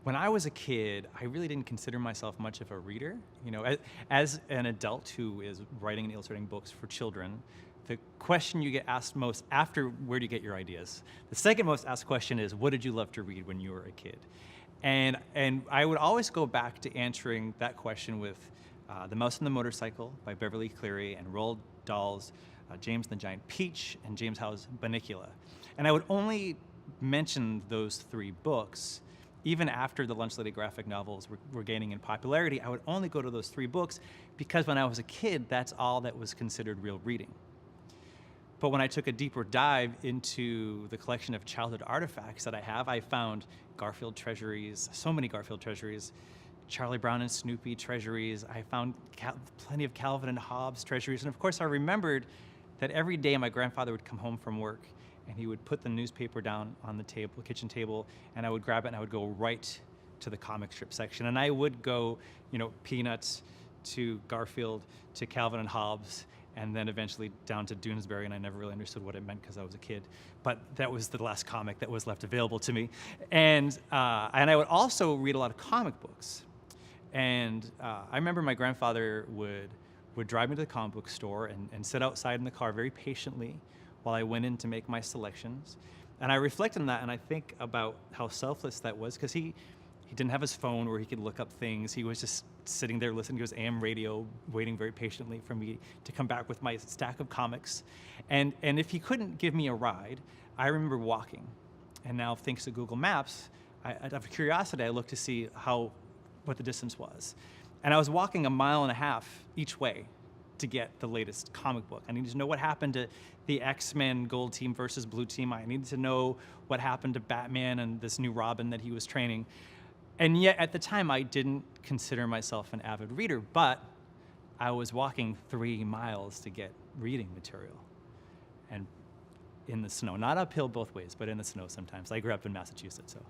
When I was a kid, I really didn't consider myself much of a reader. As an adult who is writing and illustrating books for children, the question you get asked most after where do you get your ideas? The second most asked question is what did you love to read when you were a kid? And I would always go back to answering that question with The Mouse and the Motorcycle by Beverly Cleary and Roald Dahl's James and the Giant Peach and James Howe's Bunnicula. And I would only mention those three books even after the Lunch Lady graphic novels were gaining in popularity. I would only go to those three books because when I was a kid, that's all that was considered real reading. But when I took a deeper dive into the collection of childhood artifacts that I have, I found Garfield treasuries, so many Garfield treasuries, Charlie Brown and Snoopy treasuries. I found plenty of Calvin and Hobbes treasuries. And of course, I remembered that every day my grandfather would come home from work and he would put the newspaper down on the kitchen table, and I would grab it and I would go right to the comic strip section. And I would go, Peanuts to Garfield to Calvin and Hobbes, and then eventually down to Doonesbury, and I never really understood what it meant because I was a kid. But that was the last comic that was left available to me. And I would also read a lot of comic books. And I remember my grandfather would drive me to the comic book store and sit outside in the car very patiently while I went in to make my selections. And I reflect on that, and I think about how selfless that was, because he didn't have his phone where he could look up things. He was just sitting there listening to his AM radio, waiting very patiently for me to come back with my stack of comics. And if he couldn't give me a ride, I remember walking. And now, thanks to Google Maps, out of curiosity, I looked to see what the distance was. And I was walking 1.5 miles each way to get the latest comic book. I needed to know what happened to the X-Men Gold Team versus Blue Team. I needed to know what happened to Batman and this new Robin that he was training. And yet, at the time, I didn't consider myself an avid reader, but I was walking 3 miles to get reading material. And in the snow, not uphill both ways, but in the snow sometimes. I grew up in Massachusetts, so.